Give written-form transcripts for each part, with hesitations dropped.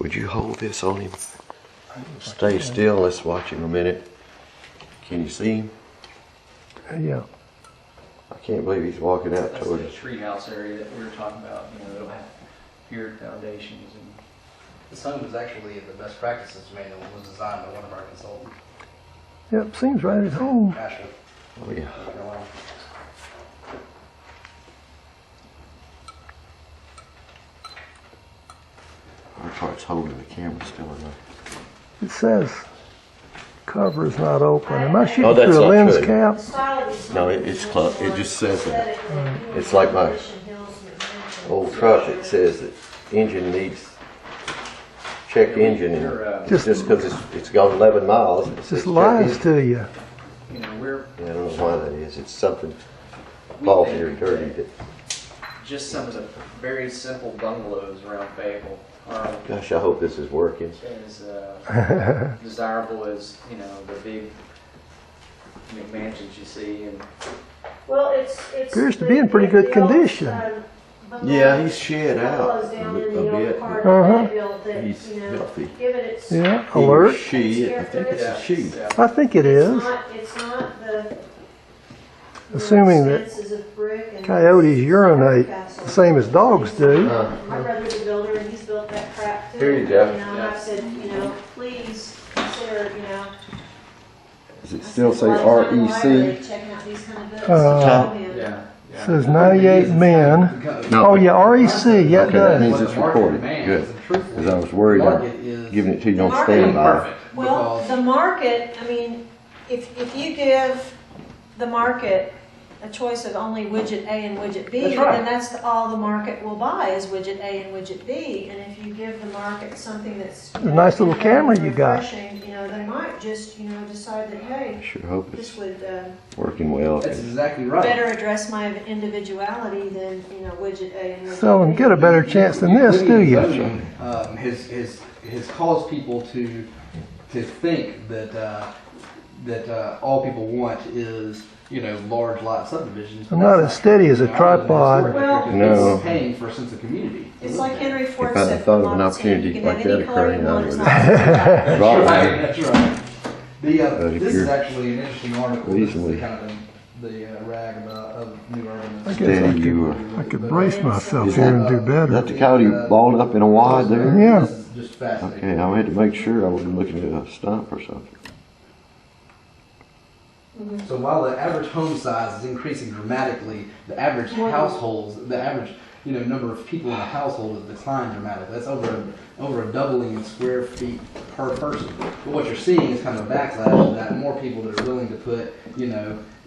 Would you hold this on him? Stay still. Let's watch him a minute. Can you see him? Yeah. I can't believe he's walking out That's toward the us. treehouse area that we were talking about. You know, it'll have tiered foundations and. This home was actually the best practices manual was designed by one of our consultants, Yep, seems right at home. Ashland, Oh yeah. North Carolina. Our part's holding the camera still in there. It says cover is not open. Am I shooting Oh, that's through a not lens true. cap? No, it's close. It just says that. It's like my old truck. It says that engine needs check engine, and just because it's gone 11 miles, it It says just check lies engine. to you. You know, we're Yeah, I don't know why that is. It's something faulty or dirty. That, just some of the very simple bungalows around Fayetteville are gosh, I hope this is working. as desirable as, you know, the big mansions you see. And Well, it's Appears to be in pretty good condition. Yeah, he's shed out a bit. Uh-huh. He's healthy. Yeah, He or alert. she, I think it's a she. I think it is. It's not the. Assuming that coyotes urinate the same as dogs do. My brother's a builder and he's built that crap too. Here you go. You know, and I said, you know, please consider, you know. Does it still say REC? Checking out these kind of books. yeah. Says 98 men. No. Oh yeah, REC. Yeah, it Okay, that means does. it's recorded. Good. Because I was worried I'm giving it to you on standby. Well, the market, I mean, if you give the market a choice of only widget A and widget B, That's right. then that's all the market will buy is widget A and widget B. And if you give the market something that's A nice little camera you got. refreshing, you know, they might just, you know, decide that, hey, Sure hope it's this would working well. That's exactly right. better address my individuality than, you know, widget A and widget Seldom B. get a better chance than this, do you? Has caused people to think that all people want is, you know, large lot subdivisions. I'm not as steady as a You know, tripod. Well- No. It's paying for a sense of community. It's like Henry Ford If I'd said, have thought of an Model 10, opportunity you can like have that any color you occurring, I want, as would long as it's have. Right, Right. that's right. But if This is you're actually an interesting article. This is reasonably- kind of the rag of New Urban. I guess Steady you are. I could brace myself here and do Is better. that the coyote balled up in a wad there? Yeah. This is just fascinating. Okay, I had to make sure I wasn't looking at a stump or something. So while the average home size is increasing dramatically, the average households, the average number of people in a household has declined dramatically. That's over a doubling in square feet per person. But what you're seeing is kind of a backlash to that. More people that are willing to put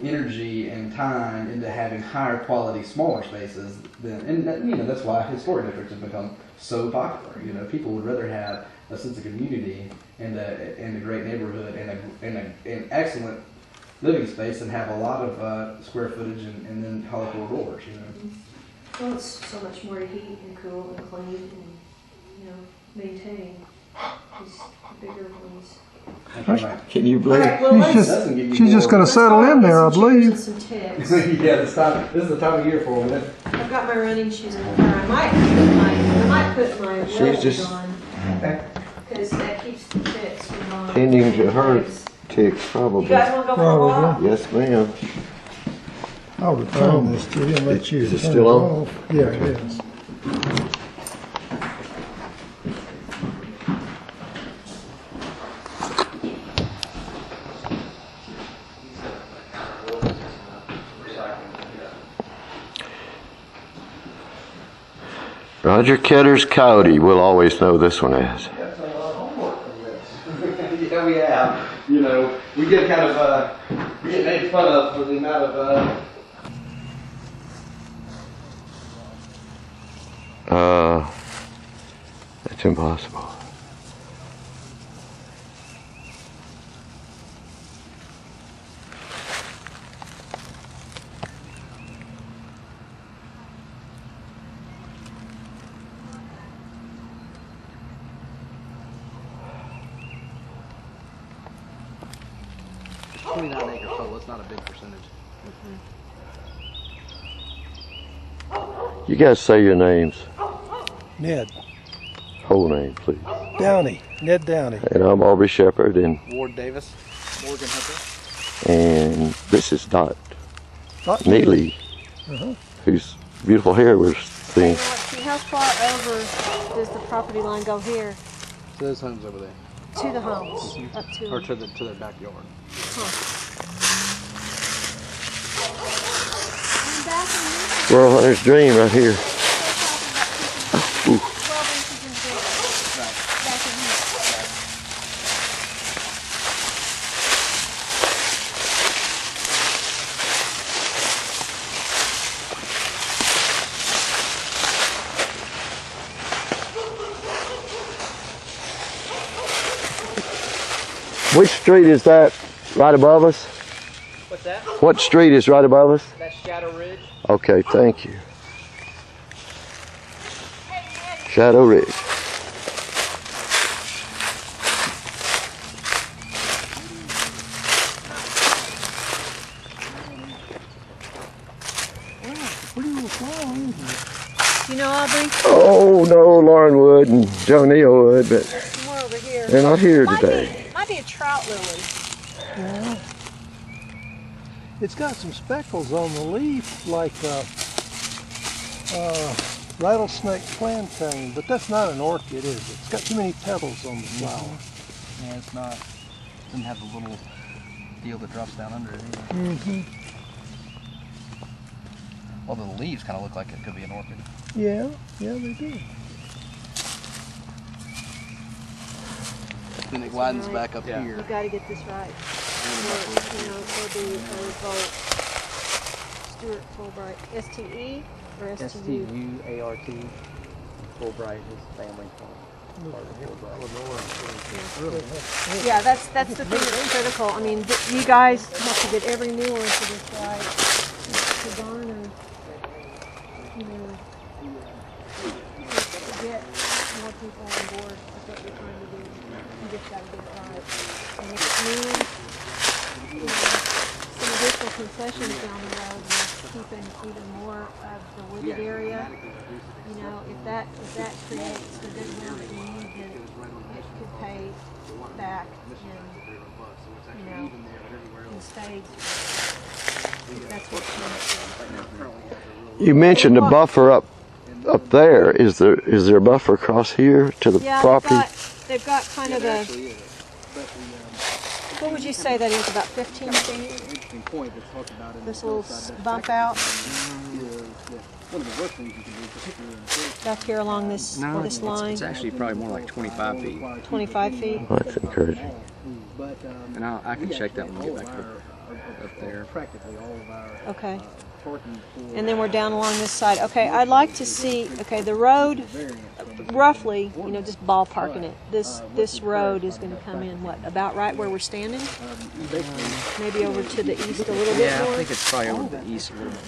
energy and time into having higher quality, smaller spaces. And that's why historic districts have become so popular. People would rather have a sense of community and a great neighborhood and an excellent living space and have a lot of square footage and then colorful doors. Well, it's so much more to heat and cool and clean and, maintain these bigger ones. That's right. Can you All believe? right, well, She's Doesn't give you She's just more- going to settle in there, I believe. Some ticks. Yeah, this is the time of year for them. I've got my running shoes in the car. I might put my She's Wells just- on because that keeps the ticks from Tending to her ticks, You probably. guys want to go for a walk? Probably. Yes, ma'am. I'll return this to you and let you Is it turn still on? off. Yeah, it is. Roger Koetter's Coyote. We'll always know this one as. That's a lot of homework from this. Yeah, we have. We get kind of we get made fun of for the amount of That's impossible. It's 29 acres total. It's not a big percentage. You guys say your names. Ned. Whole name, please. Downey, Ned Downey. And I'm Aubrey Shepherd, and Ward Davis, Morgan Hunter. and this is Dot Dot Neely, whose beautiful hair we're Hey, seeing. see how far over does the property line go here? So those homes over there, To the homes, up to. or to their backyard. And back in this, Rural Hunter's Dream right here. they're talking about 12 inches in bigger. Back in here. Which street is that right above us? What's that? What street is right above us? That's Shadow Ridge. Okay, thank you. Shadow Ridge. You know, Aubrey, Oh no, Lauren Wood and Joe Neal would, but there's more over here. they're not here Might today. might be a trout lily. Yeah. It's got some speckles on the leaf, like rattlesnake plantain, but that's not an orchid, is it? It's got too many petals on the flower. Yeah, it's not. Doesn't have the little deal that drops down under it either. Mm-hmm. Although the leaves kind of look like it could be an orchid. Yeah, they do. Then it glidens Right. back up Yeah. here. You got to get this right. Or, you know, there'll be a revolt. Stuart Fulbright, STE or STU? STUART. Fulbright, his family part of Fulbright. Yeah, that's the thing that's critical. I mean, you guys have to get every nuance of this right to garner, you know, to get more people on board with what you're trying to do. You just got to get it right. And if it means, you know, some additional concessions down the road with keeping even more of the wooded area, you know, if that creates the goodwill that you need, then it could pay back in, you know, in spades. If that's what you're doing. You mentioned a buffer up there. Is there a buffer across here to the Yeah, property? they've got kind of a, what would you say that is, about 15 feet? This little bump out? Back here along this line? It's actually probably more like 25 feet. 25 feet? Oh, that's encouraging. And I can check that when we get back up there. Okay. And then we're down along this side. Okay, I'd like to see, okay, the road, roughly, you know, just ballparking it. This road is going to come in, what, about right where we're standing? Maybe over to the east a little bit Yeah, I more? think it's probably over the east a little bit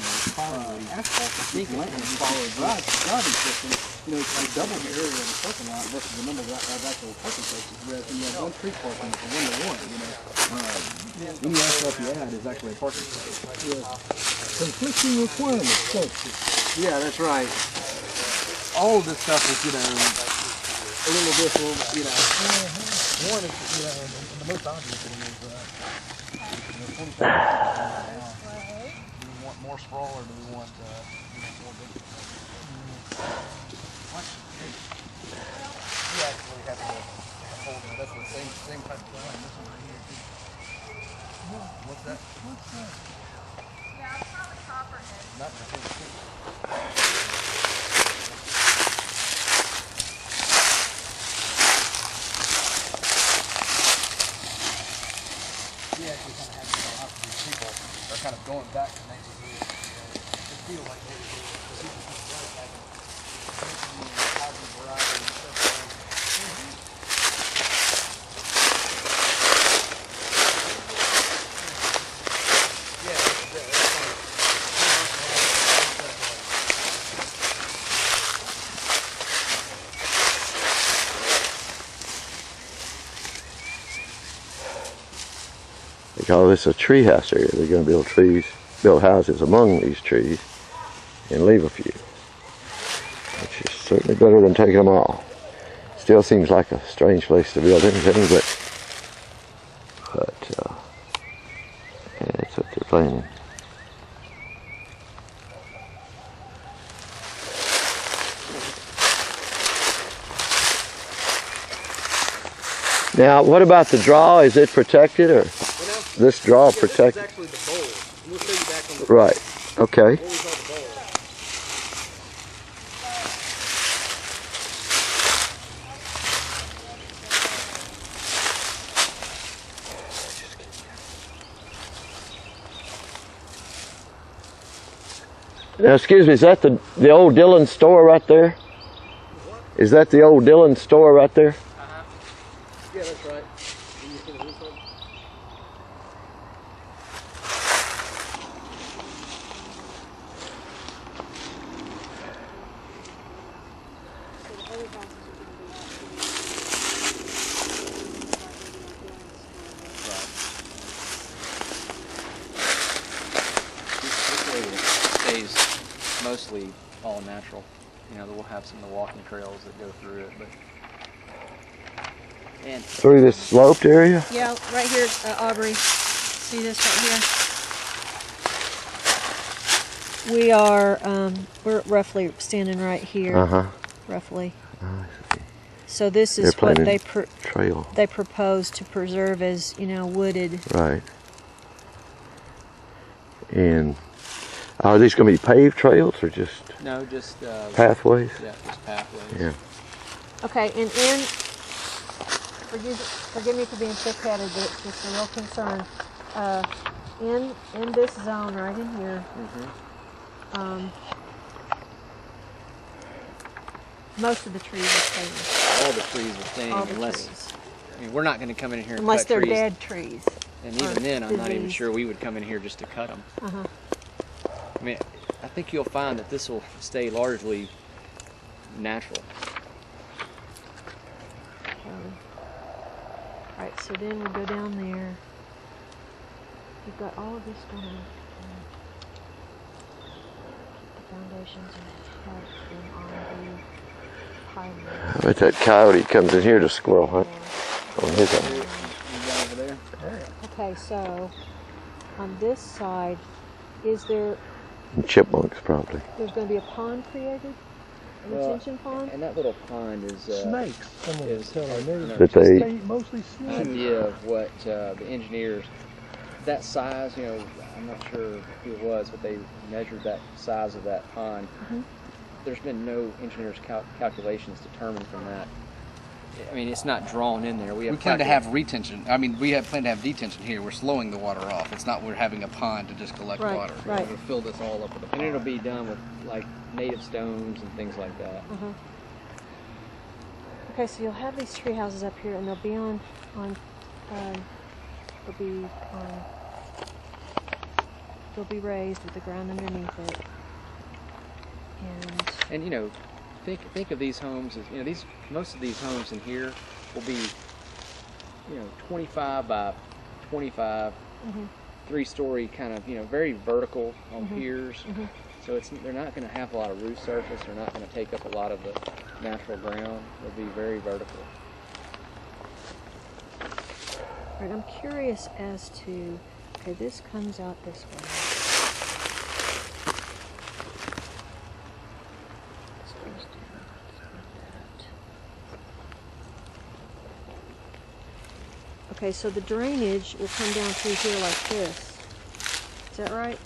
You know, it's like double the area in the parking lot versus the number of actual parking places. Whereas when you have one street parking, it's a 1-to-1, you know. Any asphalt you add is actually a parking place. Conflicting requirements, don't you? Yeah, that's right. All of this stuff is, you know, a little bit, you know. One is, you know, the most obvious thing is, do we want more sprawl or do we want more big? We actually have to hold it. That's the same type of line. This one right here. What's that? Yeah, it's probably copperhead. Not the same thing. We actually kind of have to go out to these people. They're kind of going back to 1980. They feel like they were super right back in housing variety and stuff. They call this a tree house area. They're going to build houses among these trees and leave a few, which is certainly better than taking them all. Still seems like a strange place to build anything, but yeah, that's what they're planning. Now, what about the draw? Is it protected, or this draw protected? This is actually the bowl. We'll show you back on the Right. Okay. what we call the bowl. Now, excuse me, is that the old Dillon store right there? Is that the old Dillon store right there? Yeah, that's right. And you can do this one. This area stays mostly all natural. You know, we'll have some of the walking trails that go through it, but and Through this sloped area? Yeah, right here, Aubrey. See this right here? We are, we're roughly standing right here. Uh-huh. Roughly. I see. So this They're is what planning they trail. they propose to preserve as, you know, wooded. Right. And are these going to be paved trails or just no, just pathways? yeah, just pathways. Yeah. Okay, and forgive me for being thick-headed, but it's just a real concern. In this zone right in here, most of the trees are staying. All the trees are staying All the unless trees. I mean, we're not going to come in here and Unless cut they're trees. dead trees. And even then, I'm not even disease. sure we would come in here just to cut them. Uh-huh. I mean, I think you'll find that this will stay largely natural. Alright, so then we go down there. You've got all of this going on. Keep the foundations and have them on the pylons. I bet that coyote comes in here to squirrel hunt on his own. You got over there? Okay, so on this side, is there, Chipmunks probably. there's going to be a pond created? A retention pond? And that little pond is Snakes. Someone was telling me. That they They eat mostly snakes. idea of what the engineers, that size, you know, I'm not sure who it was, but they measured that size of that pond. There's been no engineers' calculations determined from that. I mean, it's not drawn in there. We plan to have retention. I mean, we have plan to have detention here. We're slowing the water off. It's not we're having a pond to just collect Right, water. right. We'll fill this all up with a pond. And it'll be done with like native stones and things like that. Okay, so you'll have these tree houses up here, and they'll be they'll be raised with the ground underneath it. And you know, think of these homes as, you know, most of these homes in here will be, you know, 25 by 25, 3-story kind of, you know, very vertical on piers. So they're not going to have a lot of roof surface. They're not going to take up a lot of the natural ground. They'll be very vertical. All right, I'm curious as to, okay, this comes out this way. This goes down like that. Okay, so the drainage will come down through here like this. Is that right?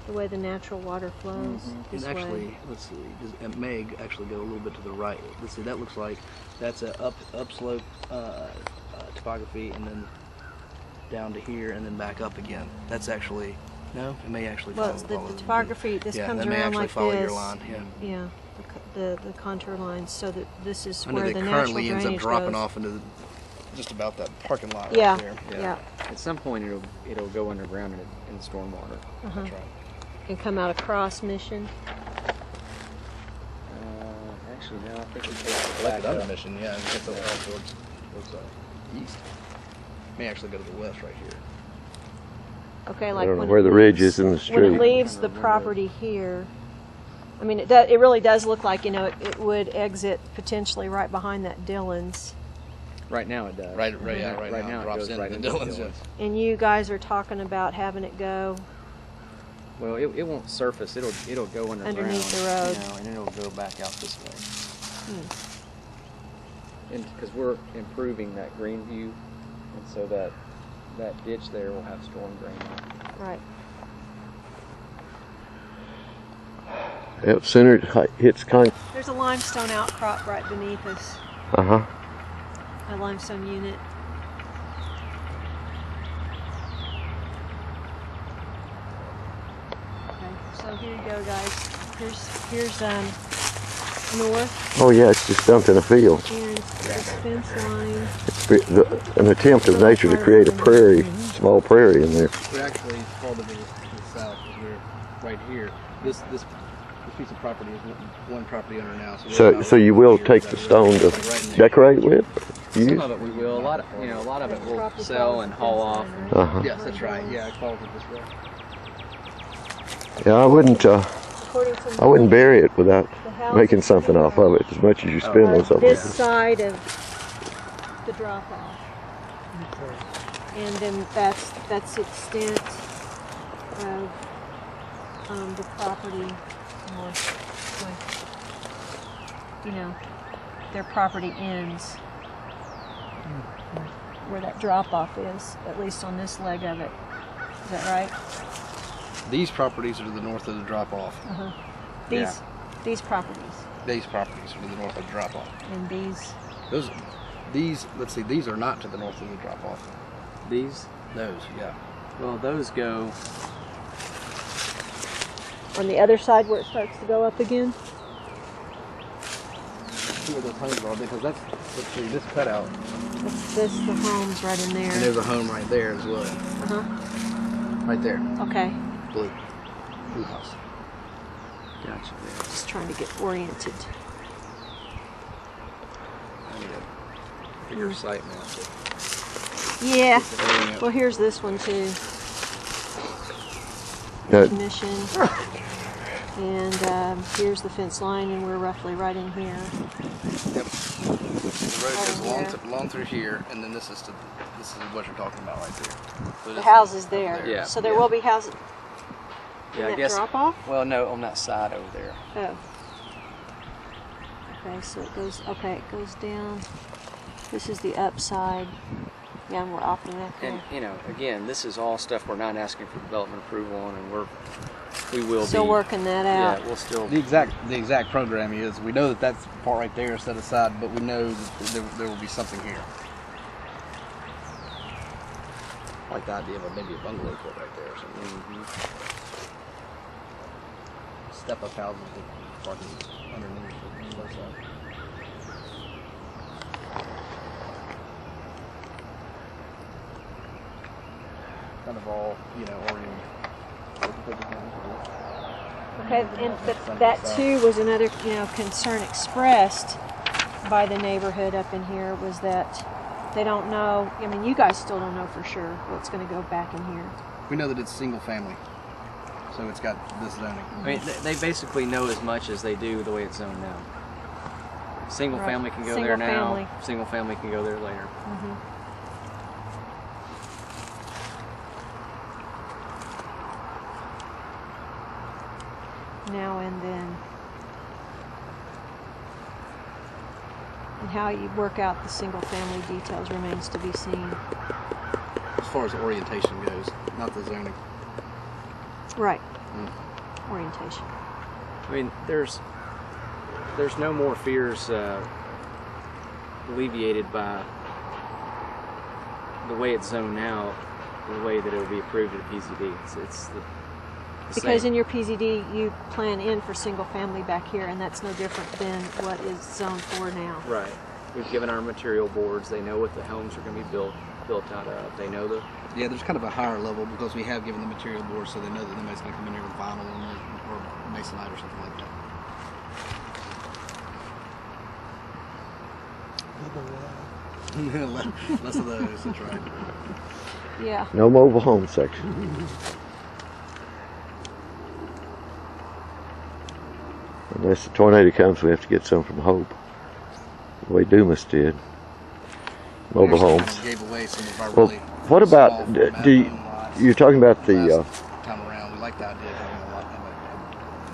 The way the natural water flows this And actually, way. let's see, it may actually go a little bit to the right. Let's see, that looks like that's a upslope topography, and then down to here, and then back up again. That's actually, no, it may actually Well, follow. the topography, this yeah, comes that may around actually like follow this. your line. Yeah. Yeah, the contour lines, so that this is And where it the natural currently ends up drainage dropping goes. off into just about that parking lot Yeah, right there. yeah. At some point, it'll go underground in the stormwater. That's right. And come out across Mission. Actually, no, I think it's Collected under Mission, yeah, and it's over towards east. May actually go to the west right here. Okay, I like don't know when where it the ridge leaves- is in the when it street. leaves the property here, I mean, it really does look like, you know, it would exit potentially right behind that Dillon's. Right now it does. Right Right now now it it drops goes into right the into Dillon's. Dillon's. And you guys are talking about having it go. Well, it won't surface. It'll go underground. Underneath the road. You know, and it'll go back out this way. And because we're improving that green view, and so that ditch there will have storm drain on it. Right. Yep, center it hits There's a limestone outcrop right beneath us. Uh-huh. A limestone unit. Okay, so here you go, guys. Here's north, Oh yeah, it's just dumped in a field. and this fence line. It's an attempt of nature to create a prairie, small prairie in there. We actually fall to the south. We're right here. This piece of property is one property owner now. So you will take the stone to decorate with? Some of it we will. A lot of it we'll sell and haul off. Uh-huh. Yes, that's right. Yeah, it falls it this way. Yeah, I wouldn't bury it without The house making is something here. off of it, as much as you spend on something. This side of the drop off. And then that's the extent of the property, you know, their property ends where that drop off is, at least on this leg of it. Is that right? These properties are to the north of the drop off. These properties These properties are to the north of the drop off. and these. Let's see, these are not to the north of the drop off. These, Those, yeah. well, those go. On the other side where it starts to go up again? See where those homes are, because let's see, this cutout, This the homes right in and there. there's a home right there as well. Uh-huh. Right there, Okay. blue house. Gotcha. Just trying to get oriented. I need a bigger site map. Yeah. Orient. Well, here's this one too. That- Mission. And here's the fence line, and we're roughly right in here. Yep. The road goes Right along through here, and then this is what you're talking about right there. So The this house is is there. up Yeah. So there will be houses Yeah, in I that guess. drop off? Well, no, on that side over there. Oh. Okay, so it goes down. This is the upside. Yeah, and we're opting that And there. again, this is all stuff we're not asking for development approval on, and we will Still be working that out. Yeah, we'll still. The exact program is, we know that part right there is set aside, but we know that there will be something here. I like the idea of maybe a bungalow put right there or something. Step up houses with parking underneath on both sides. Kind of all, oriented. Okay, and that too was another, concern expressed by the neighborhood up in here, was that they don't know. I mean, you guys still don't know for sure what's going to go back in here. We know that it's single family, so it's got this zoning. I mean, they basically know as much as they do the way it's zoned now. Single Right. family can go Single there now. family. Single family can go there later. Now and then. And how you work out the single family details remains to be seen. As far as orientation goes, not the zoning. Right. Orientation. I mean, there's no more fears alleviated by the way it's zoned now, the way that it will be approved at PZD. It's the Because same. in your PZD, you plan in for single family back here, and that's no different than what is zoned for now. Right. We've given our material boards. They know what the homes are going to be built out of. They know the. Yeah, there's kind of a higher level because we have given the material board, so they know that nobody's going to come in here with vinyl or masonite or something like that. Less of those, that's right. Yeah. No mobile home section. Unless the tornado comes, we have to get some from Hope. The way Dumas did. Mobile Actually, homes. we gave away some of our Well, really what about, small format do you, home lots you're talking about the, last time around. We like the idea of having a lot of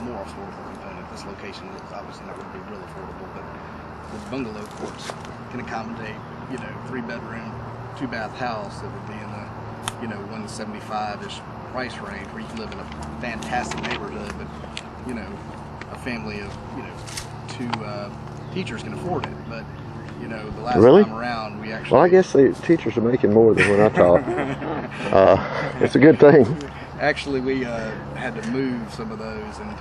a more affordable component. This location is obviously not going to be real affordable, but the bungalow courts can accommodate, 3-bedroom, 2-bath house that would be in the, 175-ish price range, where you can live in a fantastic neighborhood, but, a family of, 2 teachers can afford it. But, the last Really? time around, we actually... well, I guess the teachers are making more than when I taught. It's a good thing. Actually, we had to move some of those and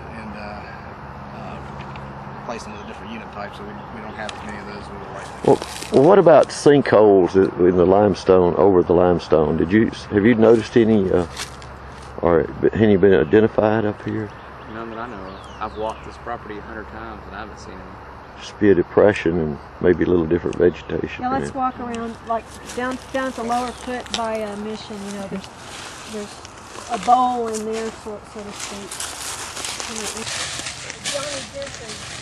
place them with a different unit type, so we don't have as many of those as we would like to. Well, what about sinkholes in the limestone, over the limestone? Have you noticed any, or any been identified up here? None that I know of. I've walked this property 100 times and I haven't seen any. Just be a depression and maybe a little different vegetation. Yeah, let's walk around, like down at the lower foot by Mission. There's a bowl in there, so to speak. Johnny Jensen.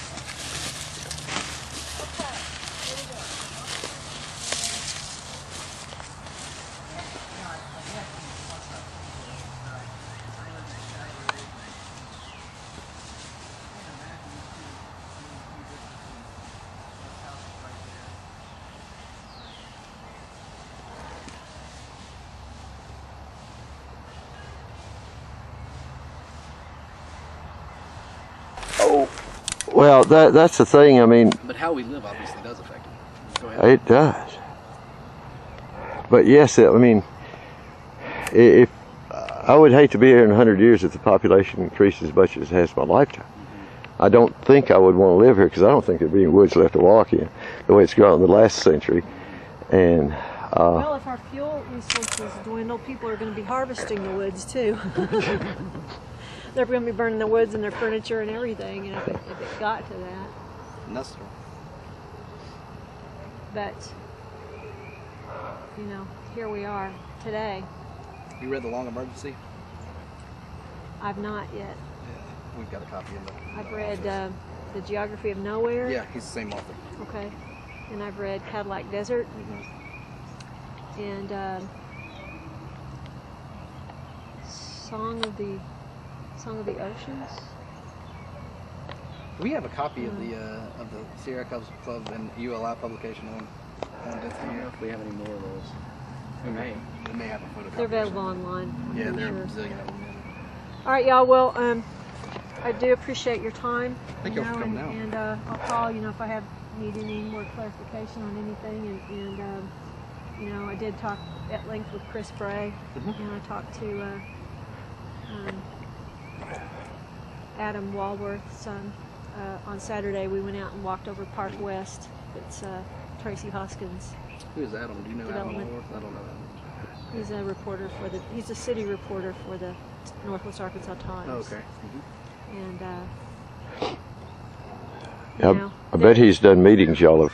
Well, that's the thing. I mean, But how we live obviously does affect it. Go ahead. it does. But yes, I mean, if I would hate to be here in 100 years if the population increased as much as it has in my lifetime. I don't think I would want to live here because I don't think there'd be any woods left to walk in the way it's gone in the last century. And Well, if our fuel resources dwindle, people are going to be harvesting the woods too. They're going to be burning the woods and their furniture and everything, if it got to that. And that's true. But, here we are today. You read The Long Emergency? I've not yet. Yeah, we've got a copy of it. I've read The Geography of Nowhere. Yeah, he's the same author. Okay. And I've read Cadillac Desert. And Song of the Oceans. We have a copy of the Sierra Club and ULI publication on I don't know if we have any more of those. We may. We may have a photocopy. They're available online. I'm Yeah, pretty there are sure. a zillion of them. All right, y'all. Well, I do appreciate your time. Thank you for coming out. And I'll call, if I need any more clarification on anything. And I did talk at length with Chris Bray, and I talked to Adam Walworth's son. On Saturday, we went out and walked over Park West. It's Tracy Hoskins. Who is Adam? Do you know Adam Development. Walworth? I don't know Adam. He's a reporter he's a city reporter for the Northwest Arkansas Times. Oh, okay. And I bet he's done meetings y'all have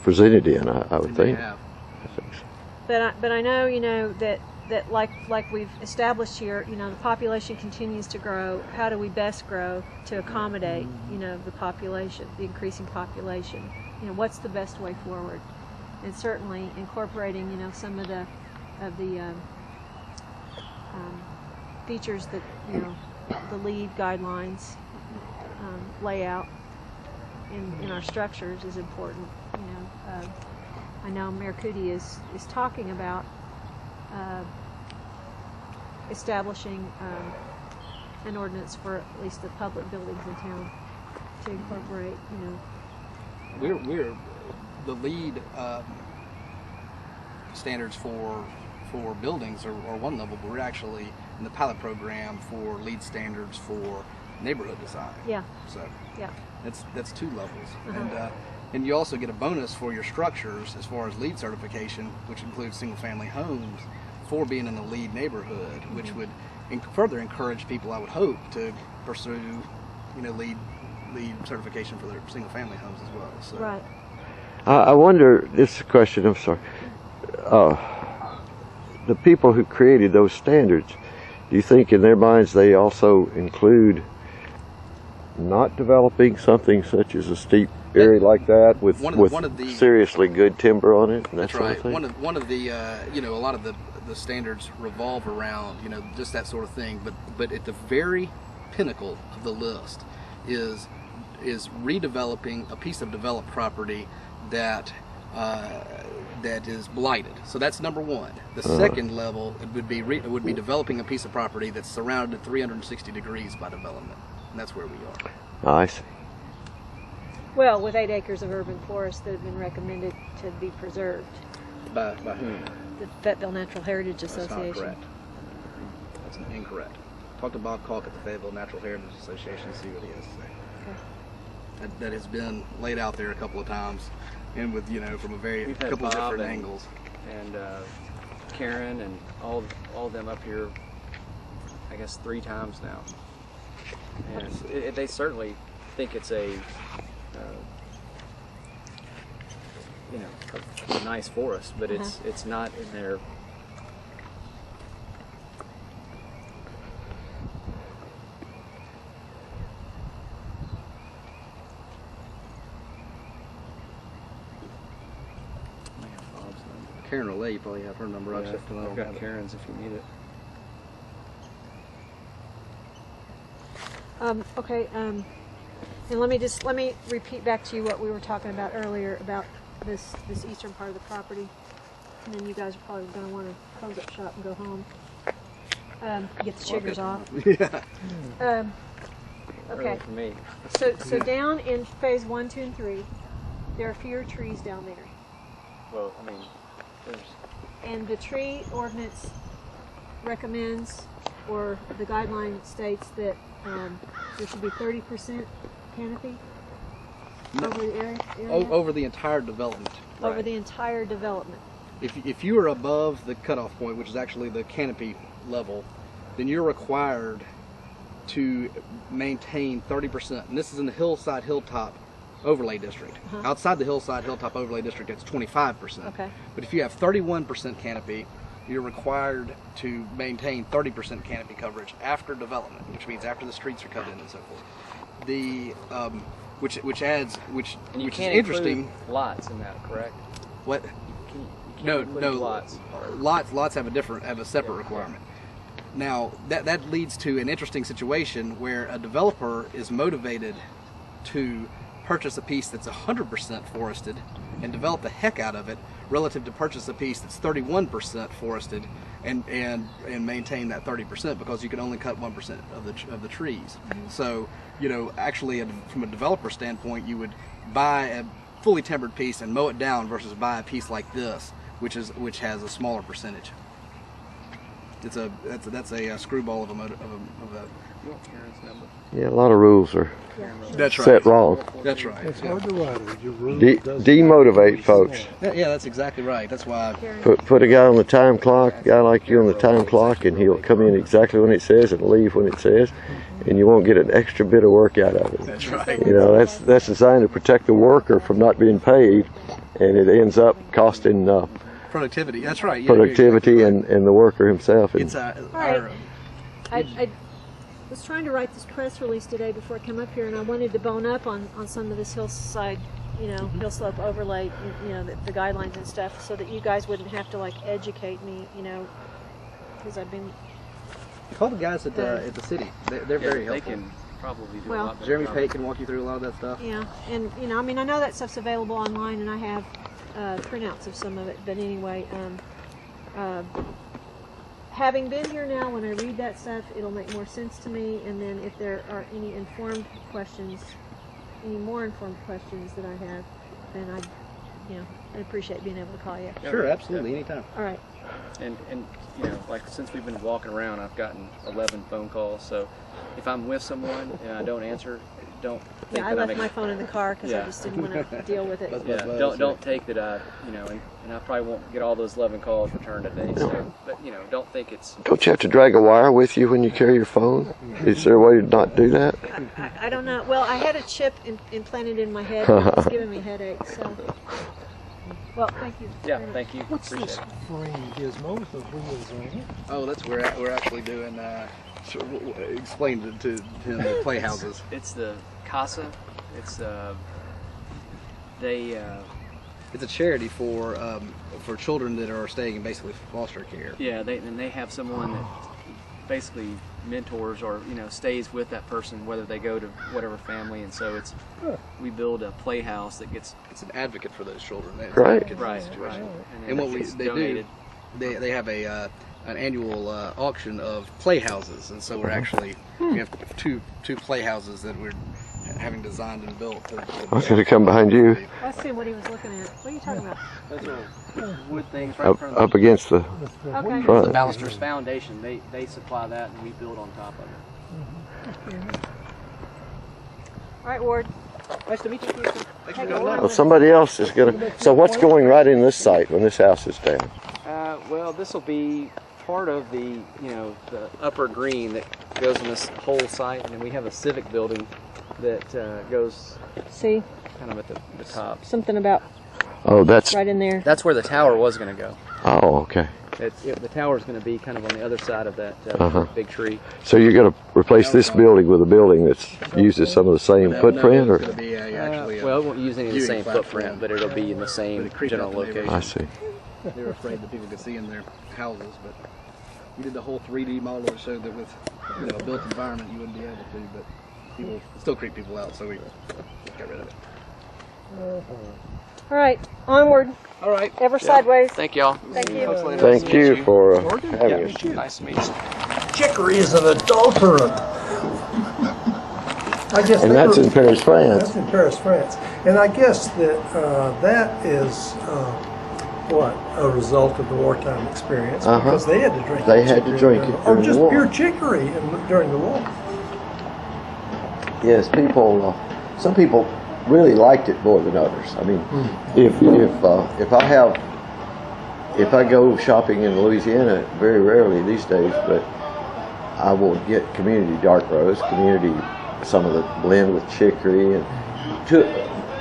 presented in. I would think. Yeah. I think so. But I know that like we've established here, the population continues to grow. How do we best grow to accommodate the population, the increasing population? What's the best way forward? And certainly incorporating some of the features that the LEED guidelines lay out in our structures is important. I know Mayor Coyote is talking about establishing an ordinance for at least the public buildings in town to incorporate. We're the LEED standards for buildings are one level, but we're actually in the pilot program for LEED standards for neighborhood design. Yeah. So Yeah. that's 2 levels, Uh-huh. and you also get a bonus for your structures as far as LEED certification, which includes single-family homes, for being in a LEED neighborhood, which would further encourage people, I would hope, to pursue LEED certification for their single-family homes as well. So. Right. I wonder. This is a question. I'm sorry. The people who created those standards, do you think in their minds they also include not developing something such as a steep area like that with one of the seriously good timber on it and that That's sort right. of thing? One of the you know, a lot of the standards revolve around, you know, just that sort of thing. But at the very pinnacle of the list is redeveloping a piece of developed property that that is blighted. So that's number one. The second level would be developing a piece of property that's surrounded at 360 degrees by development, and that's where we are. I see. Well, with 8 acres of urban forest that have been recommended to be preserved. By whom? The Fayetteville Natural Heritage That's Association. not correct. That's incorrect. Talk to Bob Calk at the Fayetteville Natural Heritage Association and see what he has to say. Okay. That has been laid out there a couple of times, and with, you know, from a We've had couple of Bob different angles. and Karen and all of them up here, I guess 3 times now, and they certainly think it's a you know, a nice forest, but it's not in their. Karen Olay, you probably have her number. Yeah, I've got Karen's if you need it. Okay, and let me repeat back to you what we were talking about earlier about this eastern part of the property, and then you guys are probably going to want to close up shop and go home. Get the chiggers off. Yeah. Okay. For me. So down in phase 1, 2, and 3, there are fewer trees down there, Well, I mean, there's. and the tree ordinance recommends, or the guideline states that there should be 30% canopy over the area. Over the entire development. Over the entire development. If you are above the cutoff point, which is actually the canopy level, then you're required to maintain 30%. And this is in the hilltop overlay district. Outside the hilltop overlay district, it's 25%. Okay. But if you have 31% canopy, you're required to maintain 30% canopy coverage after development, which means after the streets are cut in and so forth. The which is interesting. Lots in that, correct? What? You No, can't no. include lots. Lots have a separate requirement. Now that leads to an interesting situation where a developer is motivated to purchase a piece that's 100% forested and develop the heck out of it, relative to purchase a piece that's 31% forested and maintain that 30%, because you can only cut 1% of the trees. So, you know, actually from a developer standpoint, you would buy a fully timbered piece and mow it down versus buy a piece like this, which has a smaller percentage. That's a screwball of a You want Karen's number? Yeah, a lot of rules are That's right. set wrong. That's right. It's hard to write it. Your rule doesn't Demotivate folks. Yeah, that's exactly right. That's why. Put a guy on the time clock, a guy like you on the time clock, and he'll come in exactly when it says and leave when it says, and you won't get an extra bit of work out of it. That's right. You know, that's designed to protect the worker from not being paid, and it ends up costing Productivity. That's right. Yeah, productivity you're exactly right. and the worker himself. It's our I was trying to write this press release today before I come up here, and I wanted to bone up on some of this hillside, you know, hill slope overlay, you know, the guidelines and stuff, so that you guys wouldn't have to like educate me, you know, because I've been. Call the guys at the city. They're very helpful. They can probably do a Well, lot better Jeremy job. Pate can walk you through a lot of that stuff. Yeah, and you know, I mean, I know that stuff's available online, and I have printouts of some of it. But anyway, having been here now, when I read that stuff, it'll make more sense to me. And then if there are any more informed questions that I have, then I appreciate being able to call you. Sure, absolutely, anytime. All right. And you know, like since we've been walking around, I've gotten 11 phone calls. So if I'm with someone and I don't answer, don't think Yeah, I that left my phone in the car because I Yeah. just didn't want to deal with it. That's don't take that I, you know, and I probably won't get all those 11 calls returned today. So, but you know, don't think it's. Don't you have to drag a wire with you when you carry your phone? Is there a way to not do that? I don't know. Well, I had a chip implanted in my head, and it's giving me headaches. So, well, thank you. Yeah, very much. thank you. What's Appreciate this it. frame gizmo with the wheels on it? Oh, we're actually doing Explain to him the playhouses. It's the casa. It's they. It's a charity for children that are staying in basically foster care. Yeah, they have someone that basically mentors or stays with that person whether they go to whatever family, and so we build a playhouse that gets. It's an advocate for those children. Right. Right. And what they do, they have an annual auction of playhouses, and so we're actually we have two playhouses that we're having designed and built. I was going to come behind you. Let's see what he was looking at. What are you talking about? Those are wood things right in front of Up against the Okay. front. the Balusters Foundation. They supply that, and we build on top of it. All right, Ward. Nice to meet you. Take it away. Well, somebody else is going to. So what's going right in this site when this house is down? Well, this will be part of the the upper green that goes in this whole site, and then we have a civic building that goes See, kind of at the top. something about Oh, that's. right in there. That's where the tower was going to go. Oh, okay. The tower is going to be kind of on the other side of that big tree. So you're going to replace this building with a building that uses some of the same footprint, or? It's going to be actually Well, it won't use any of the viewing same platform. footprint, but it'll be in the same general location. I see. They were afraid that people could see in their houses, but we did the whole 3D model that showed that with a built environment you wouldn't be able to, but people still creep people out, so we got rid of it. All right, onward. All right. Ever sideways. Thank y'all. Thank you. Thank you for having us. Nice to meet you. Chicory is an adulterant. I guess And they that's were- in Paris, France. That's in Paris, France. And I guess that that is what a result of the wartime experience because they had to drink. They the had to chicory drink it or during the just war. pure chicory during the war. Yes, people. Some people really liked it more than others. I mean, if I go shopping in Louisiana, very rarely these days, but I will get community dark roast, community some of the blend with chicory and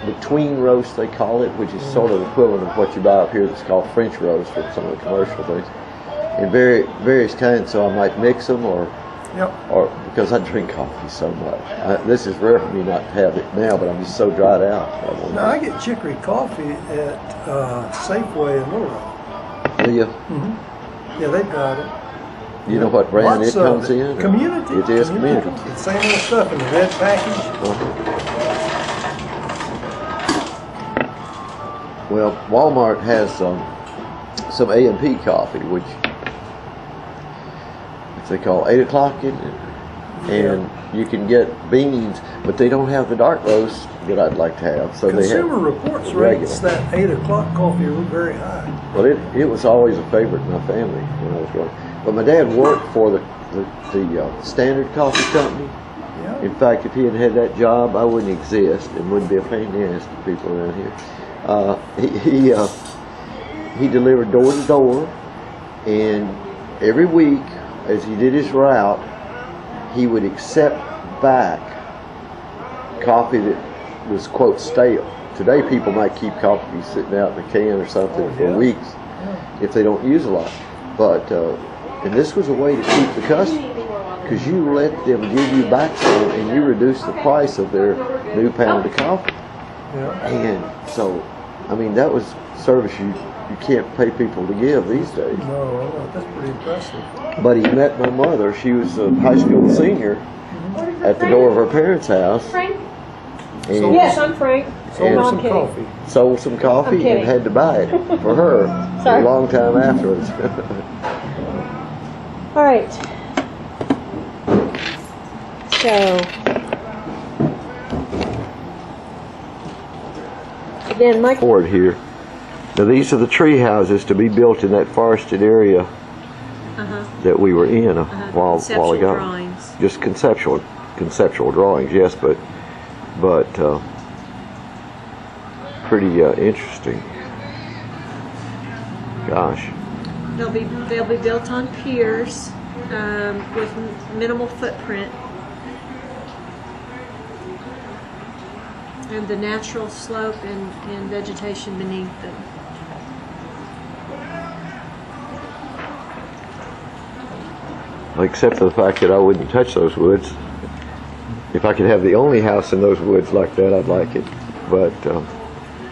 between roast they call it, which is sort of equivalent of what you buy up here that's called French roast with some of the commercial things, and various kinds. So I might mix them or because I drink coffee so much. This is rare for me not to have it now, but I'm just so dried out. Now I get chicory coffee at Safeway in Little Rock. Do you? Mm-hmm. Yeah, they've got it. You know what brand Lots it comes of in? Community. It is Community. The same old stuff in the red package. Well, Walmart has some A&P coffee, which they call 8 o'clock, isn't it? And you can get beans, but they don't have the dark roast that I'd like to have. So Consumer they have Reports regular. rates that 8 o'clock coffee very high. Well, it was always a favorite in my family when I was growing up. But my dad worked for the Standard Coffee Company. Yeah. In fact, if he had had that job, I wouldn't exist and wouldn't be a pain in the ass to people around here. He delivered door to door, and every week, as he did his route, he would accept back coffee that was, quote, stale. Today, people might keep coffee sitting out in a can or something for weeks if they don't use a lot. But and this was a way to keep the customer, because you let them give you back some, and you reduce the price of their new pound of coffee. Yeah. And so, I mean, that was service you can't pay people to give these days. No, that's pretty impressive. But he met my mother. She was a high school senior at the door of her parents' house. And Yes, I'm Frank. Sold No, I'm some kidding. coffee. sold some I'm coffee and kidding. had to buy it for her a Sorry. long time afterwards. All right. So, again, Mike. Forward here. Now these are the tree houses to be built in that forested area that we were in a while ago. Drawings. Just conceptual drawings, yes, but pretty interesting. Gosh. They'll be built on piers with minimal footprint, and the natural slope and vegetation beneath them. except for the fact that I wouldn't touch those woods. If I could have the only house in those woods like that, I'd like it. But I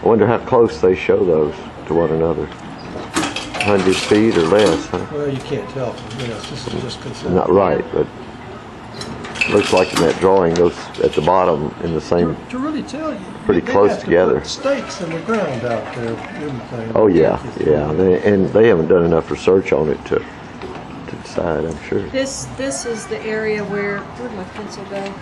wonder how close they show those to one another. 100 feet or less, huh? Well, you can't tell from this. This is just considered. Not right, but looks like in that drawing, those at the bottom in the same. To really tell you, pretty they'd close have to together. put stakes in the ground out there, wouldn't they? Oh yeah, yeah. They haven't done enough research on it to decide, I'm sure. This is the area where'd my pencil go? I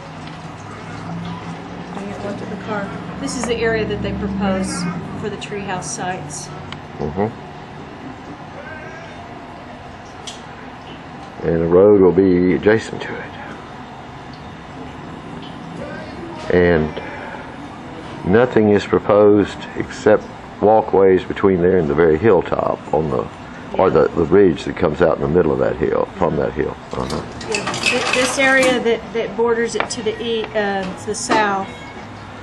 have left in the car. This is the area that they propose for the treehouse sites. And the road will be adjacent to it. And nothing is proposed except walkways between there and the very hilltop on the, or the ridge that comes out in the middle of that hill, from that hill. Yeah, this area that borders it to the south.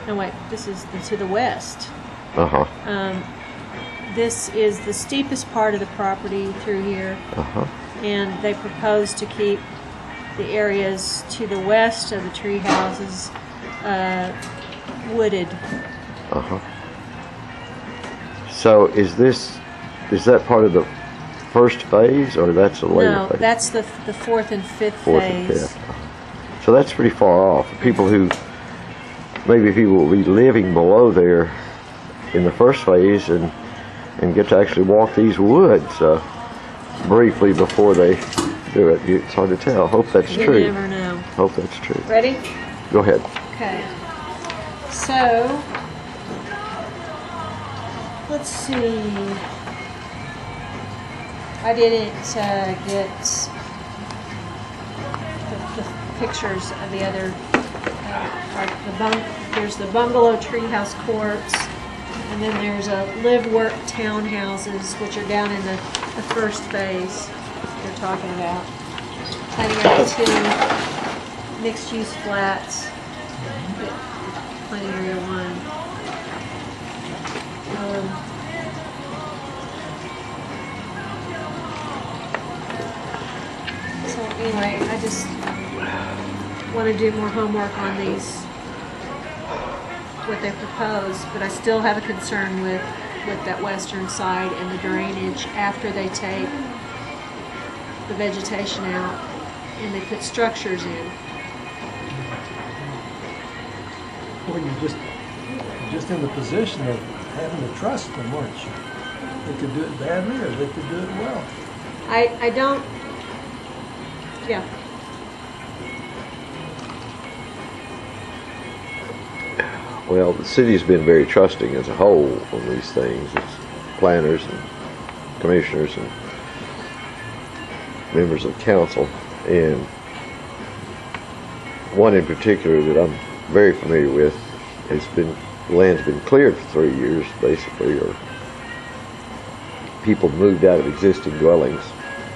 No wait, this is to the west. This is the steepest part of the property through here. And they propose to keep the areas to the west of the tree houses wooded. So is that part of the first phase, or that's a later phase? No, that's the fourth and fifth Fourth phase. and fifth. So that's pretty far off. People will be living below there in the first phase and get to actually walk these woods briefly before they do it. It's hard to tell. Hope that's true. You never know. Hope that's true. Ready? Go ahead. Okay. So, let's see. I didn't get the pictures of the other. There's the bungalow treehouse courts, and then there's a live-work townhouses, which are down in the first phase they're talking about. Planning out 2 mixed-use flats. Planning area 1. So anyway, I just want to do more homework on these, what they propose, but I still have a concern with that western side and the drainage after they take the vegetation out and they put structures in. Well, you're just in the position of having to trust them, weren't you? They could do it badly or they could do it well. I don't, yeah. Well, the city's been very trusting as a whole on these things. It's planners and commissioners and members of council. And one in particular that I'm very familiar with land's been cleared for 3 years, basically, or people moved out of existing dwellings.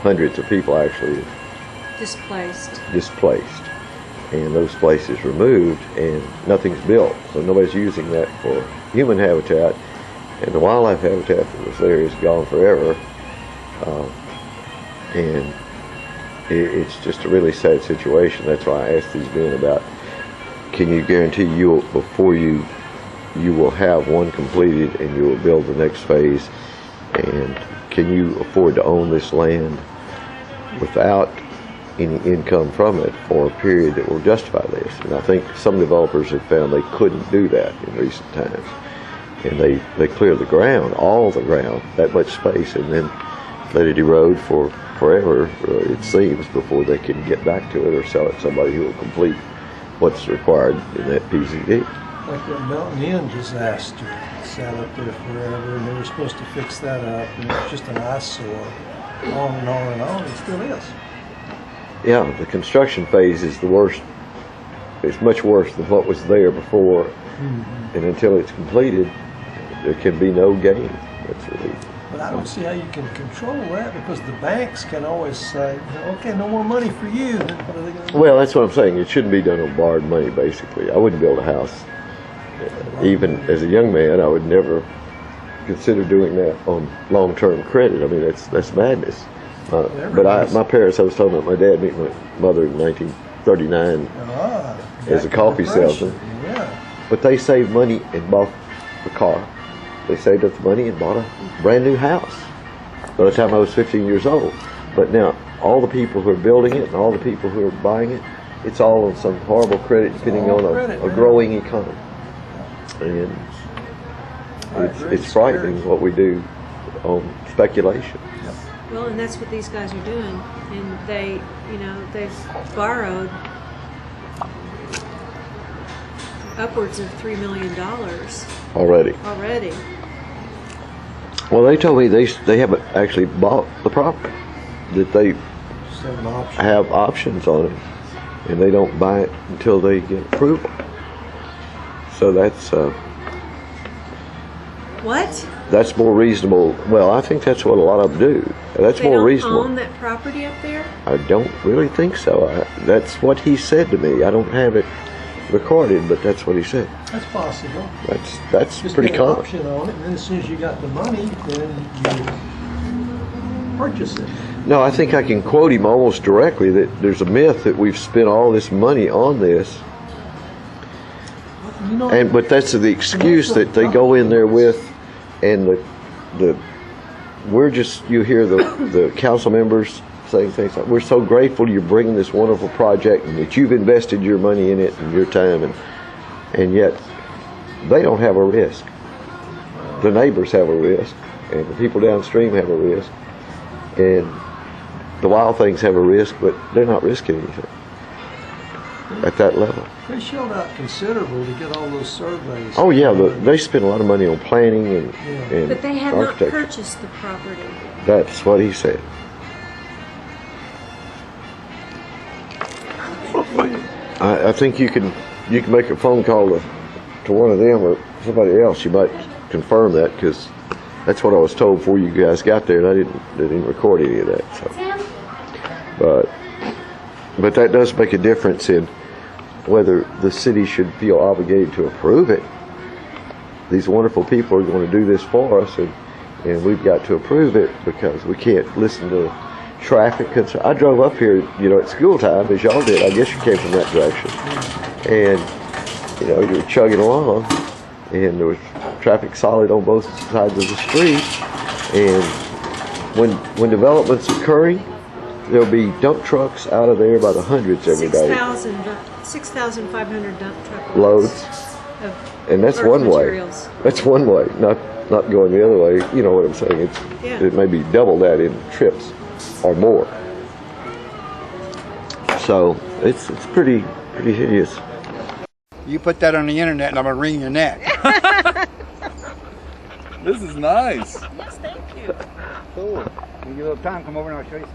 Hundreds of people actually Displaced. And those places removed and nothing's built, so nobody's using that for human habitat, and the wildlife habitat that was there is gone forever. And it's just a really sad situation. That's why I asked these men about, can you guarantee before you will have one completed and you will build the next phase, and can you afford to own this land without any income from it for a period that will justify this? And I think some developers have found they couldn't do that in recent times, and they clear the ground, all the ground, that much space, and then let it erode for forever, it seems, before they can get back to it or sell it to somebody who will complete what's required in that PZD. Like that Mountain Inn disaster sat up there forever, and they were supposed to fix that up, and it was just an eyesore, on and on and on. It still is. Yeah, the construction phase is the worst. It's much worse than what was there before, and until it's completed, there can be no gain. That's really. But I don't see how you can control that, because the banks can always say, okay, no more money for you. Then what are they going to do? Well, that's what I'm saying. It shouldn't be done on borrowed money, basically. I wouldn't build a house. Even as a young man, I would never consider doing that on long-term credit. I mean, that's madness. My parents, I was talking about my dad meeting my mother in 1939 as a coffee salesman. Yeah. But they saved money and bought a car. They saved up the money and bought a brand new house by the time I was 15 years old. But now, all the people who are building it and all the people who are buying it, it's all on some horrible credit depending on a growing economy. And it's frightening what we do on speculation. Well, and that's what these guys are doing. And they've borrowed upwards of $3 million already. Well, they told me they haven't actually bought the property, that they have options on it, and they don't buy it until they get approval. So that's what? That's more reasonable. Well, I think that's what a lot of them do. That's more reasonable. They don't own that property up there? I don't really think so. That's what he said to me. I don't have it recorded, but that's what he said. That's possible. That's Just pretty get an common. option on it, and then as soon as you got the money, then you purchase it. No, I think I can quote him almost directly that there's a myth that we've spent all this money on this, but that's the excuse that they go in there with, and you hear the council members saying things like, "We're so grateful you're bringing this wonderful project and that you've invested your money in it and your time," and yet they don't have a risk. The neighbors have a risk, and the people downstream have a risk, and the wild things have a risk, but they're not risking anything at that level. They shelled out considerable to get all those surveys. Oh yeah, they spend a lot of money on planning and But they have not architecture. purchased the property. That's what he said. I think you can make a phone call to one of them or somebody else. You might confirm that, because that's what I was told before you guys got there, and I didn't record any of that. So, but that does make a difference in whether the city should feel obligated to approve it. These wonderful people are going to do this for us, and we've got to approve it because we can't listen to traffic concern. I drove up here, at school time, as y'all did. I guess you came from that direction, and you were chugging along, and there was traffic solid on both sides of the street. And when development's occurring, there'll be dump trucks out of there by the hundreds every day. 6,500 dump truck Loads. And that's one materials. way. That's one way, not going the other way. You know what I'm saying? It may be double that in trips or more. So it's pretty hideous. You put that on the internet and I'm gonna wring your neck. This is nice. Yes, thank you. Cool. When you have time, come over and I'll show you some.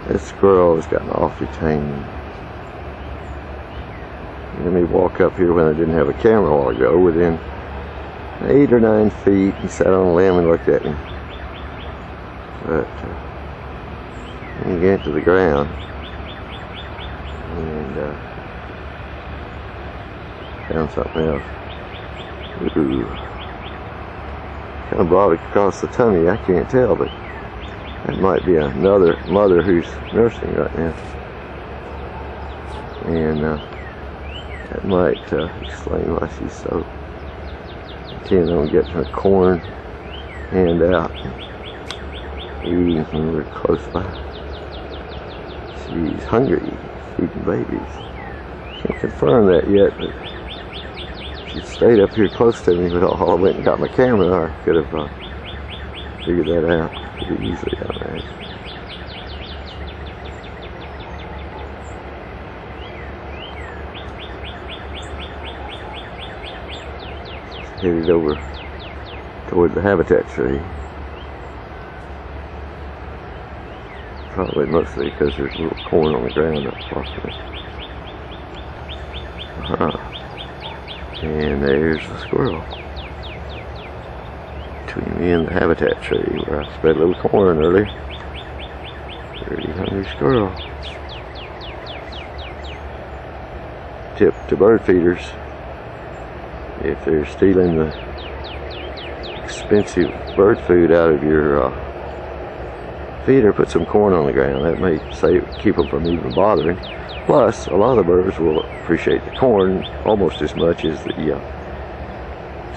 This squirrel has gotten awfully tame. Let me walk up here when I didn't have a camera a while ago. Within 8 or 9 feet, he sat on a limb and looked at me. But he got to the ground and found something else. Ooh. Kind of brought it across the tummy. I can't tell, but that might be another mother who's nursing right now. And that might explain why she's so intent on getting her corn handout, eating when we're close by. She's hungry, feeding babies. Can't confirm that yet, but she stayed up here close to me, but I went and got my camera. I could have figured that out pretty easily, I imagine. Headed over toward the habitat tree. Probably mostly because there's a little corn on the ground up close to it. And there's the squirrel. Between me and the habitat tree where I spread a little corn earlier. Pretty hungry squirrel. Tip to bird feeders: if they're stealing the expensive bird food out of your feeder, put some corn on the ground. That may keep them from even bothering. Plus, a lot of the birds will appreciate the corn almost as much as the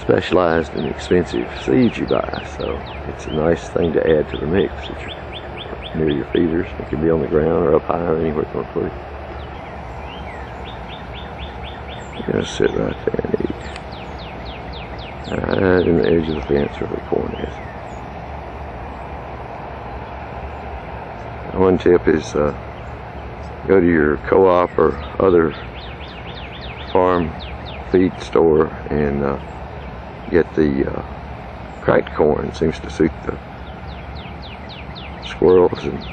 specialized and expensive seeds you buy. So it's a nice thing to add to the mix if you're near your feeders. It can be on the ground or up high or anywhere you want to put it. You're going to sit right there and eat. Right in the edge of the fence where the corn is. One tip is go to your co-op or other farm feed store and get the cracked corn. Seems to suit the squirrels and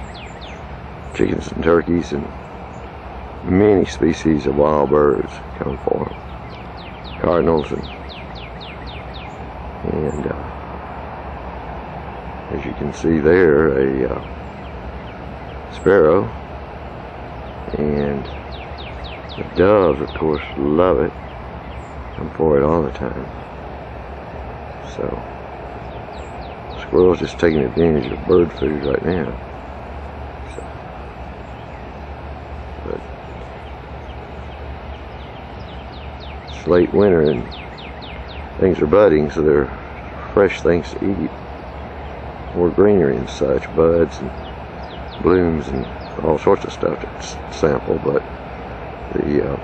chickens and turkeys and many species of wild birds come for them. Cardinals and as you can see there, a sparrow, and the doves, of course, love it. Come for it all the time. So, squirrels just taking advantage of bird food right now. So, but it's late winter and things are budding, so they're fresh things to eat. More greenery and such, buds and blooms and all sorts of stuff to sample, but the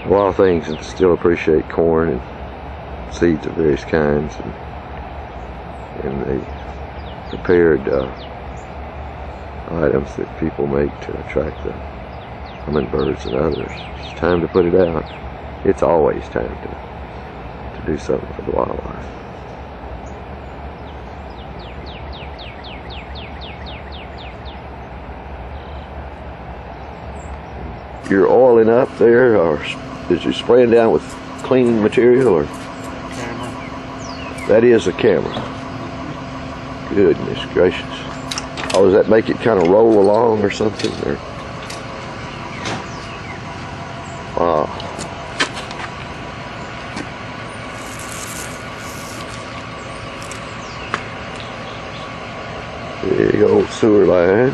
wild things still appreciate corn and seeds of various kinds, and the prepared items that people make to attract the hummingbirds and others. It's time to put it out. It's always time to do something for the wildlife. You're oiling up there, or is you spraying down with cleaning material, or? Camera. That is a camera. Goodness gracious. Oh, does that make it kind of roll along or something? Or? Wow. Big old sewer line.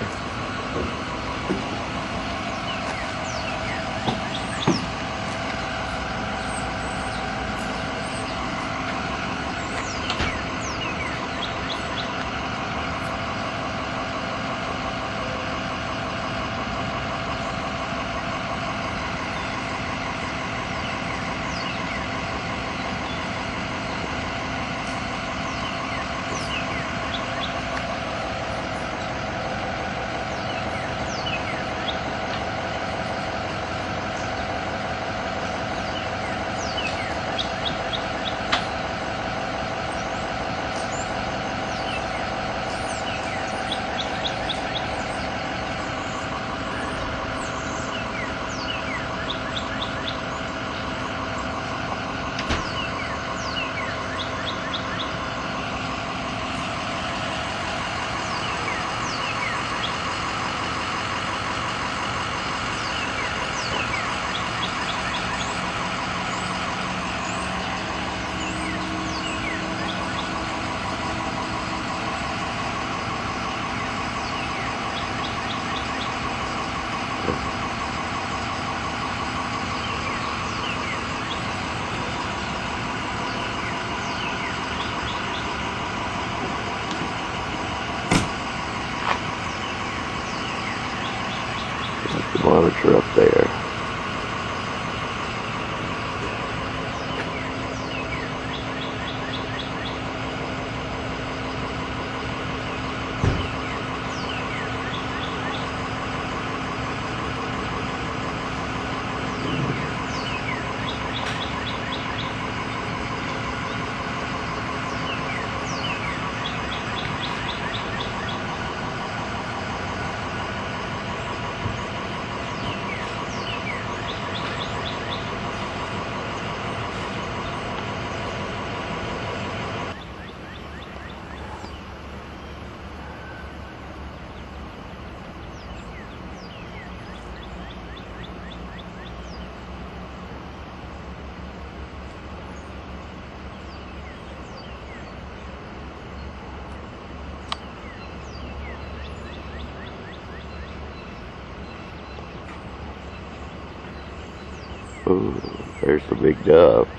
Oh, there's the big dove.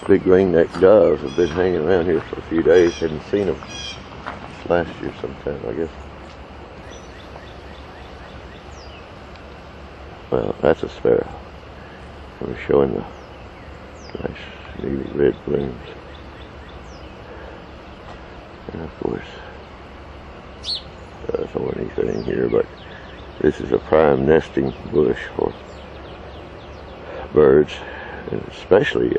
Big ringneck doves have been hanging around here for a few days. Hadn't seen them last year sometime, I guess. Well, that's a sparrow. We're showing the nice navy red blooms. And of course, thorny thing here, but this is a prime nesting bush for birds, and especially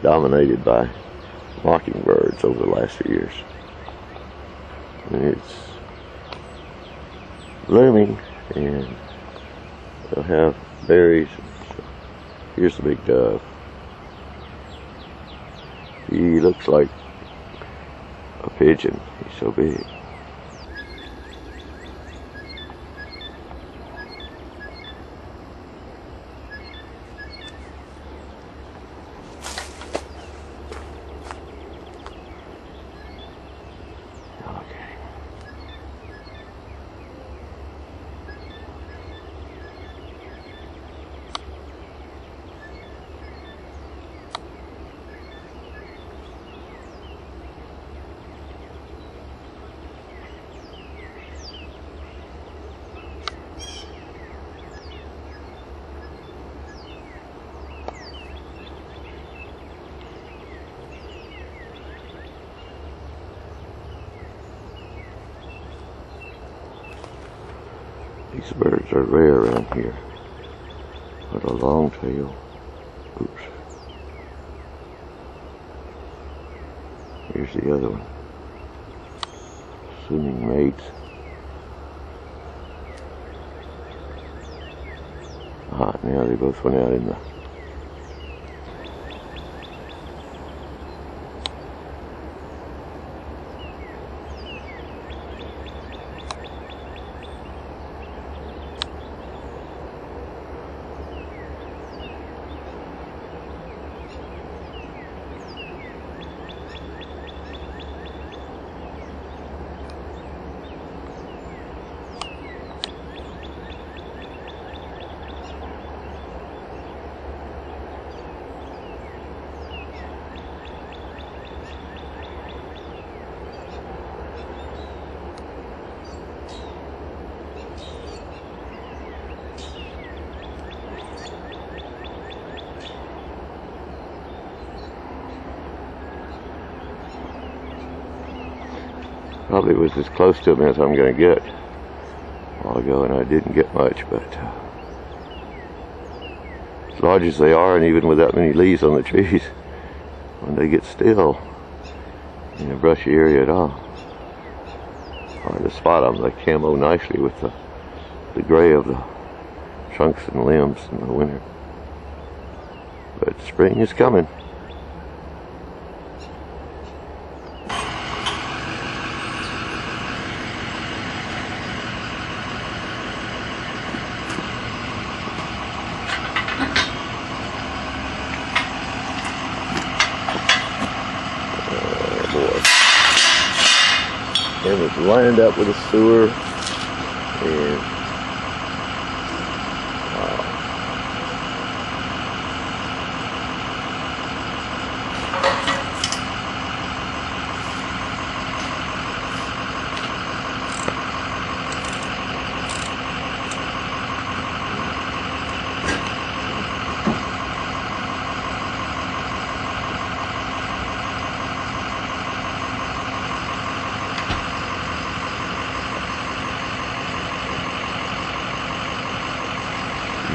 dominated by mockingbirds over the last few years. And it's blooming, and they'll have berries. So here's the big dove. He looks like a pigeon. He's so big. These birds are rare around here, but a long tail. Oops. Here's the other one. Swimming mates. Ah, now they both went out in the probably was as close to them as I'm going to get a while ago, and I didn't get much, but as large as they are, and even with that many leaves on the trees, when they get still in a brushy area at all, hard to spot them. They camo nicely with the gray of the trunks and limbs in the winter. But spring is coming. And it's lined up with a sewer, and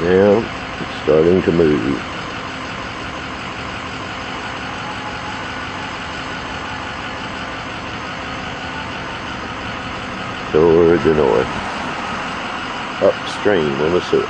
now it's starting to move. Toward the north, upstream on the sewer.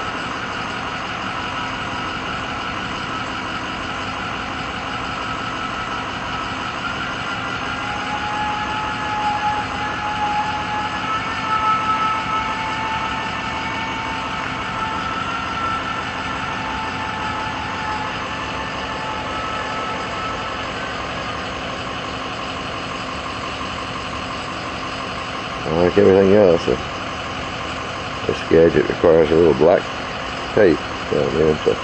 Like everything else, This gadget requires a little black tape down there to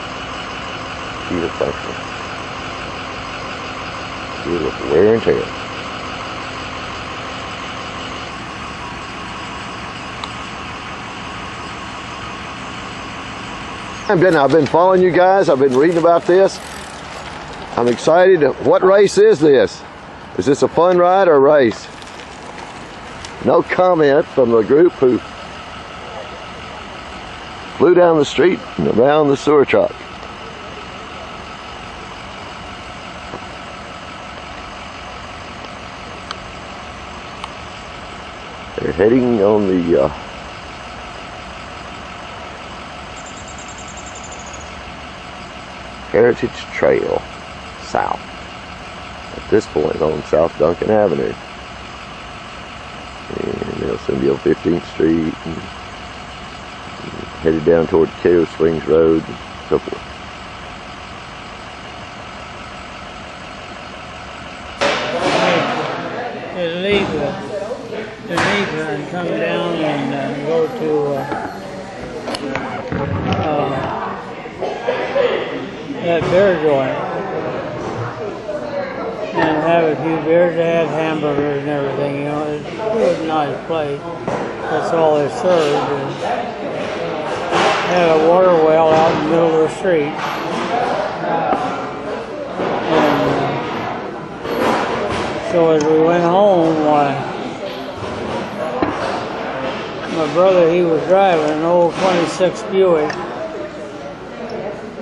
keep it functional. Deal with wear and tear. I've been following you guys. I've been reading about this. I'm excited. What race is this? Is this a fun ride or a race? No comment from the group who flew down the street and around the sewer truck. They're heading on the Heritage Trail south. At this point on South Duncan Avenue. And they'll soon be on 15th Street and headed down toward Coyote Springs Road and so forth. To leave and come down and go to that beer joint and have a few beers. They had hamburgers and everything, you know. It was a nice place. That's all they served. And had a water well out in the middle of the street. And so as we went home, my brother, he was driving an old 26 Buick.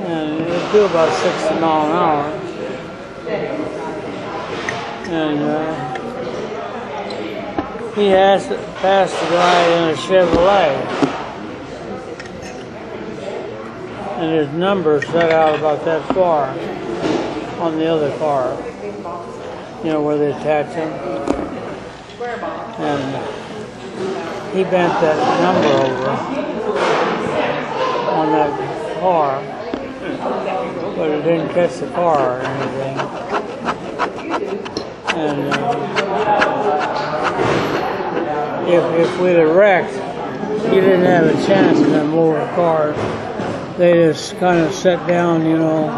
And it'd do about 60 miles an hour. And he passed the guy in a Chevrolet. And his number set out about that far on the other car. You know, where they attach them. And he bent that number over on that car. But it didn't catch the car or anything. And if we'd have wrecked, you didn't have a chance in them lower cars. They just kind of sit down, you know.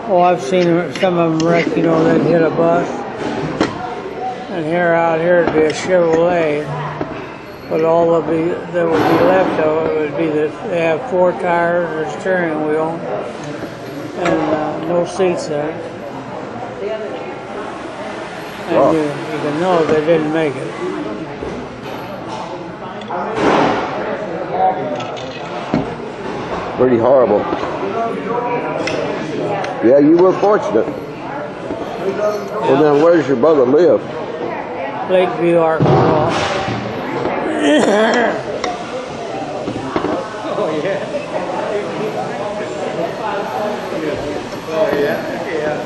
Oh, I've seen some of them wreck, you know, they'd hit a bus. And here out here it'd be a Chevrolet. But all that would be left of it would be that they have 4 tires, a steering wheel, and no seats in it. And Wow. you can know they didn't make it. Pretty horrible. Yeah, you were fortunate. Well, then where does your brother live? Lakeview, Arkansas. Oh yeah. Oh yeah. Yeah.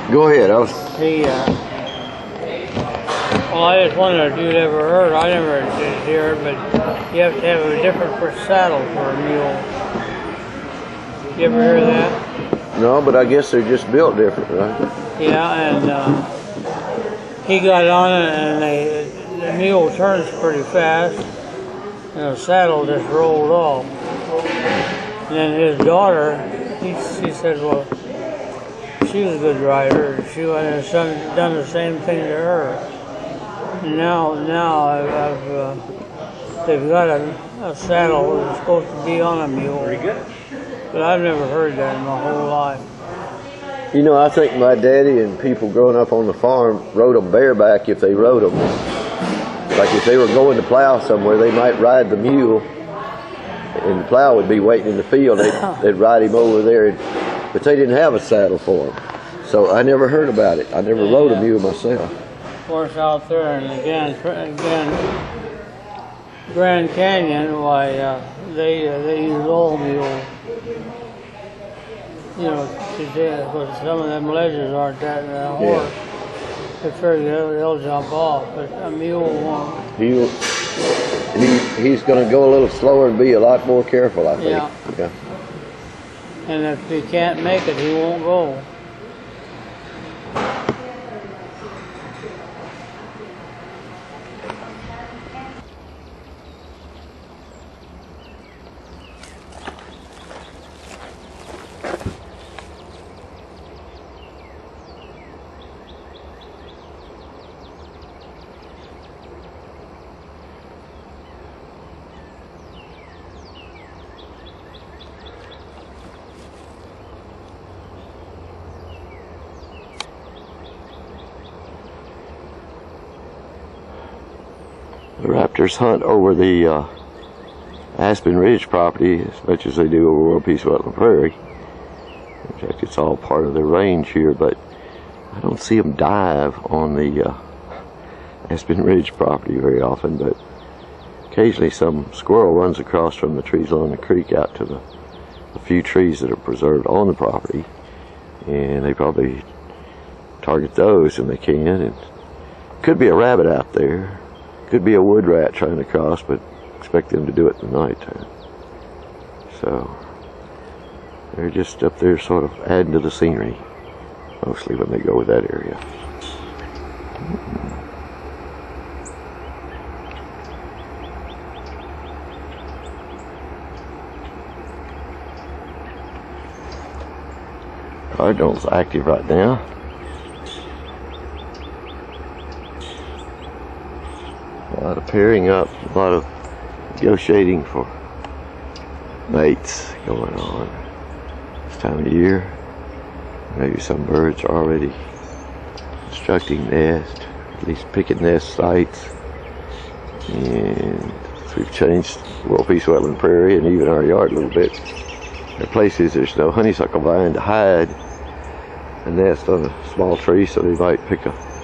Go ahead. Well, I just wondered if you'd ever heard. I never did hear it, but you have to have a different saddle for a mule. You ever hear that? No, but I guess they're just built different, right? Yeah, and he got on it, and the mule turns pretty fast, and the saddle just rolled off. And then his daughter, she said, well, she was a good rider. She went and done the same thing to her. And now they've got a saddle that's supposed to be on a mule. Pretty good. But I've never heard that in my whole life. You know, I think my daddy and people growing up on the farm rode them bareback if they rode them. Like if they were going to plow somewhere, they might ride the mule, and the plow would be waiting in the field. They'd ride him over there. but they didn't have a saddle for them. So I never heard about it. I never rode a mule myself. Of course, out there, and again, Grand Canyon, why they use old mules. You know, because some of them ledges aren't that horse. They figure they'll jump off, but a mule won't. He's going to go a little slower and be a lot more careful, I think. Yeah. And if he can't make it, he won't go. The raptors hunt over the Aspen Ridge property as much as they do over World Peace Wetland Prairie. In fact, it's all part of their range here, but I don't see them dive on the Aspen Ridge property very often, but occasionally some squirrel runs across from the trees along the creek out to the few trees that are preserved on the property, and they probably target those when they can. And could be a rabbit out there. Could be a wood rat trying to cross, but expect them to do it in the nighttime. So they're just up there sort of adding to the scenery, mostly when they go with that area. Cardinal's active right now. A lot of pairing up, a lot of negotiating for mates going on this time of year. Maybe some birds are already constructing nests, at least picking nest sites. And we've changed World Peace Wetland Prairie and even our yard a little bit. There are places there's no honeysuckle vine to hide a nest on a small tree, so they might pick a